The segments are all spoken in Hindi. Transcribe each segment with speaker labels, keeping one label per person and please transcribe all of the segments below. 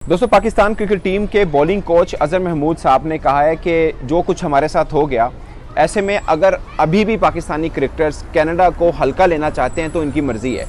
Speaker 1: दोस्तों, पाकिस्तान क्रिकेट टीम के बॉलिंग कोच अजहर महमूद साहब ने कहा है कि जो कुछ हमारे साथ हो गया, ऐसे में अगर अभी भी पाकिस्तानी क्रिकेटर्स कनाडा को हल्का लेना चाहते हैं तो इनकी मर्जी है,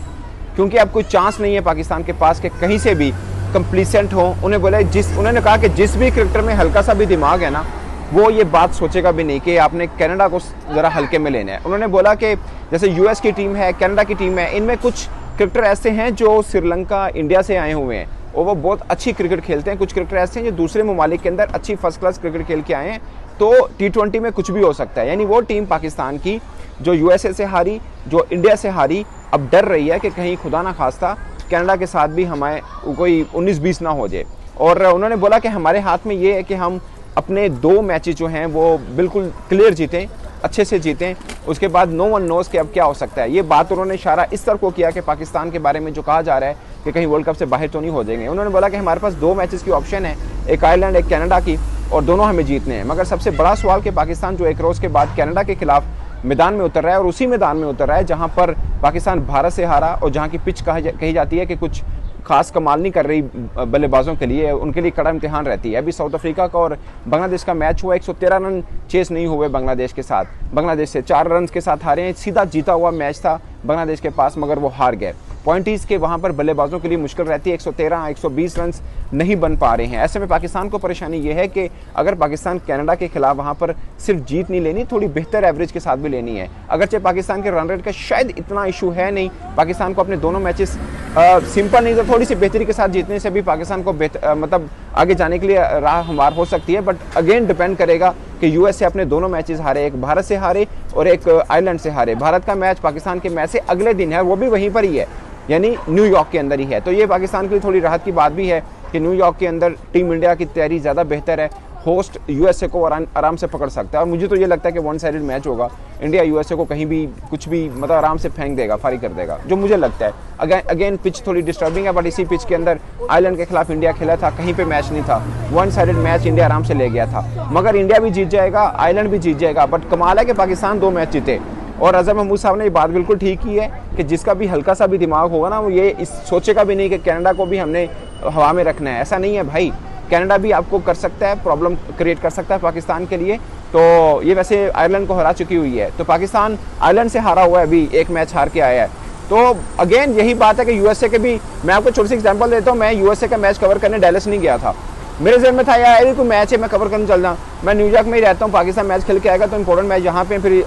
Speaker 1: क्योंकि अब कोई चांस नहीं है पाकिस्तान के पास कि कहीं से भी कंप्लीसेंट हो। उन्होंने कहा कि जिस भी क्रिकेटर में हल्का सा भी दिमाग है ना, वो ये बात सोचेगा भी नहीं कि आपने कनाडा को ज़रा हल्के में लेना है। उन्होंने बोला कि जैसे यूएस की टीम है, कनाडा की टीम है, इनमें कुछ क्रिकेटर ऐसे हैं जो श्रीलंका, इंडिया से आए हुए हैं और वो बहुत अच्छी क्रिकेट खेलते हैं। कुछ क्रिकेटर ऐसे हैं जो दूसरे ममालिक के अंदर अच्छी फर्स्ट क्लास क्रिकेट खेल के आए हैं। तो T20 में कुछ भी हो सकता है। यानी वो टीम पाकिस्तान की जो यूएसए से हारी, जो इंडिया से हारी, अब डर रही है कि कहीं खुदा ना खास्ता कनाडा के साथ भी हमारे कोई 19-20 ना हो जाए। और उन्होंने बोला कि हमारे हाथ में ये है कि हम अपने 2 मैचेस जो हैं वो बिल्कुल क्लियर जीतें, अच्छे से जीतें। उसके बाद नो वन नोज़ कि अब क्या हो सकता है। ये बात उन्होंने इशारा इस तरह को किया कि पाकिस्तान के बारे में जो कहा जा रहा है कि कहीं वर्ल्ड कप से बाहर तो नहीं हो जाएंगे। उन्होंने बोला कि हमारे पास 2 मैचेस की ऑप्शन है, एक आयरलैंड, एक कनाडा की, और दोनों हमें जीतने हैं। मगर सबसे बड़ा सवाल कि पाकिस्तान जो एक रोज़ के बाद कनाडा के खिलाफ मैदान में उतर रहा है और उसी मैदान में उतर रहा है जहाँ पर पाकिस्तान भारत से हारा और जहाँ की पिच कही जाती है कि कुछ खास कमाल नहीं कर रही बल्लेबाजों के लिए, उनके लिए कड़ा इम्तिहान रहती है। अभी साउथ अफ्रीका का और बांग्लादेश का मैच हुआ, 113 रन चेस नहीं हुए बांग्लादेश के साथ, बांग्लादेश से 4 रन के साथ हारे हैं। सीधा जीता हुआ मैच था बांग्लादेश के पास, मगर वो हार गए। पॉइंट इज के वहाँ पर बल्लेबाजों के लिए मुश्किल रहती है, 113-120 रन नहीं बन पा रहे हैं। ऐसे में पाकिस्तान को परेशानी ये है कि अगर पाकिस्तान कनाडा के खिलाफ वहाँ पर सिर्फ जीत नहीं लेनी, थोड़ी बेहतर एवरेज के साथ भी लेनी है। अगरचे पाकिस्तान के रन रेट का शायद इतना इशू है नहीं, पाकिस्तान को अपने दोनों मैचेस सिंपल नहीं तो थोड़ी सी बेहतरी के साथ जीतने से भी पाकिस्तान को मतलब आगे जाने के लिए राह हमार हो सकती है। बट अगेन डिपेंड करेगा कि यूएस से अपने दोनों मैचेस हारे, एक भारत से हारे और एक आयरलैंड से हारे। भारत का मैच पाकिस्तान के मैच से अगले दिन है, वो भी वहीं पर ही है, यानी न्यूयॉर्क के अंदर ही है। तो ये पाकिस्तान के लिए थोड़ी राहत की बात भी है कि न्यूयॉर्क के अंदर टीम इंडिया की तैयारी ज़्यादा बेहतर है, होस्ट यूएसए को आराम से पकड़ सकता है। और मुझे तो ये लगता है कि 1 साइडेड मैच होगा, इंडिया यूएसए को कहीं भी कुछ भी मतलब आराम से फेंक देगा, फारिग कर देगा, जो मुझे लगता है। अगेन पिच थोड़ी डिस्टर्बिंग है, बट इसी पिच के अंदर आयरलैंड के खिलाफ इंडिया खेला था, कहीं पे मैच नहीं था, 1 साइडेड मैच इंडिया आराम से ले गया था। मगर इंडिया भी जीत जाएगा, आयरलैंड भी जीत जाएगा, बट कमाल है कि पाकिस्तान 2 मैच जीते। और अजहर महमूद साहब ने ये बात बिल्कुल ठीक की है कि जिसका भी हल्का सा भी दिमाग होगा ना, वो ये इस सोचेगा भी नहीं कि कनाडा को भी हमने हवा में रखना है। ऐसा नहीं है भाई, कनाडा भी आपको कर सकता है, प्रॉब्लम क्रिएट कर सकता है पाकिस्तान के लिए। तो ये वैसे आयरलैंड को हरा चुकी हुई है, तो पाकिस्तान आयरलैंड से हारा हुआ है, अभी एक मैच हार के आया है। तो अगेन यही बात है कि यूएसए के भी, मैं आपको छोटी सी एग्जांपल देता हूँ। मैं यूएसए का मैच कवर करने डैलस नहीं गया था, मेरे जहन में था यार कोई मैच है मैं कवर करने चल जाऊँ, मैं न्यूयॉर्क में ही रहता हूँ, पाकिस्तान मैच खेल के आएगा तो इंपॉर्टेंट मैच यहाँ पे फिर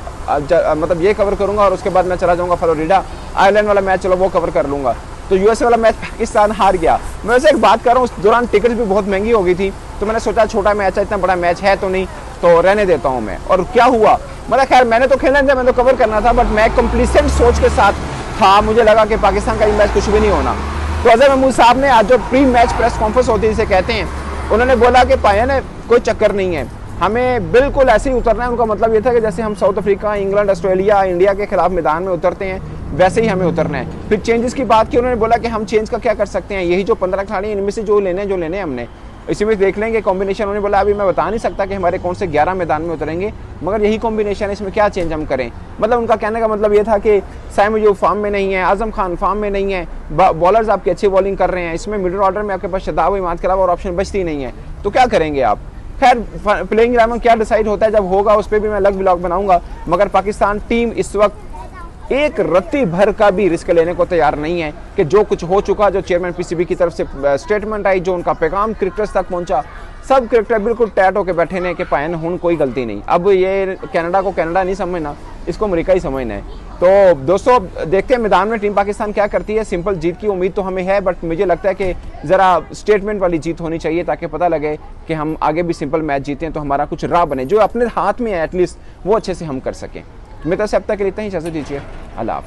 Speaker 1: मतलब ये कवर करूँगा और उसके बाद मैं चला जाऊँगा फ्लोरिडा, आयरलैंड वाला मैच चलो वो कवर कर लूँगा। तो यूएसए वाला मैच पाकिस्तान हार गया। मैं वैसे एक बात कर रहा हूँ, उस दौरान टिकट्स भी बहुत महंगी हो गई थी, तो मैंने सोचा छोटा मैच है, इतना बड़ा मैच है तो नहीं, तो रहने देता हूँ मैं। और क्या हुआ, मतलब खैर मैंने तो खेलना था, मैंने तो कवर करना था, बट मैं कंप्लीसेंट सोच के साथ था, मुझे लगा कि पाकिस्तान का ये मैच कुछ भी नहीं होना। तो अजहर महमूद साहब ने आज जो प्री मैच प्रेस कॉन्फ्रेंस होती है जिसे कहते हैं, उन्होंने बोला कि पाया ने कोई चक्कर नहीं है, हमें बिल्कुल ऐसे ही उतरना है। उनका मतलब ये था कि जैसे हम south Africa, England, Australia, India के खिलाफ मैदान में उतरते हैं वैसे ही हमें उतरना है। फिर चेंजेस की बात की, उन्होंने बोला कि हम चेंज का क्या कर सकते हैं, यही जो 15 खिलाड़ी इनमें से जो लेने हमने इसी में देख लेंगे कॉम्बिनेशन। उन्होंने बोला अभी मैं बता नहीं सकता कि हमारे कौन से 11 मैदान में उतरेंगे, मगर यही कॉम्बिनेशन है, इसमें क्या चेंज हम करें। मतलब उनका कहने का मतलब ये था कि साइम अयूब फॉर्म में नहीं है, आजम खान फॉर्म में नहीं है, बॉलर्स आपके अच्छी बॉलिंग कर रहे हैं, इसमें मिडिल ऑर्डर में आपके पास शादाब इमाद के अलावा और ऑप्शन बचती नहीं है, तो क्या करेंगे आप। खैर प्लेइंग 11 क्या डिसाइड होता है जब होगा, उस पर भी मैं अलग ब्लॉग बनाऊंगा। मगर पाकिस्तान टीम इस वक्त एक रत्ती भर का भी रिस्क लेने को तैयार नहीं है कि जो कुछ हो चुका, जो चेयरमैन पीसीबी की तरफ से स्टेटमेंट आई, जो उनका पैगाम क्रिकेटर्स तक पहुंचा, सब क्रिकेटर बिल्कुल टैट होकर बैठे ने कि पायन हुन कोई गलती नहीं। अब ये कनाडा को कनाडा नहीं समझना, इसको अमेरिका ही समझना है। तो दोस्तों देखते हैं मैदान में टीम पाकिस्तान क्या करती है। सिंपल जीत की उम्मीद तो हमें है, बट मुझे लगता है कि ज़रा स्टेटमेंट वाली जीत होनी चाहिए ताकि पता लगे कि हम आगे भी सिंपल मैच जीतें तो हमारा कुछ राह बने, जो अपने हाथ में है एटलीस्ट वो अच्छे से हम कर सकें। मेरे तरफ से अब तक के लिए इतना ही, इजाज़त दीजिए, अल्लाह हाफ़िज़।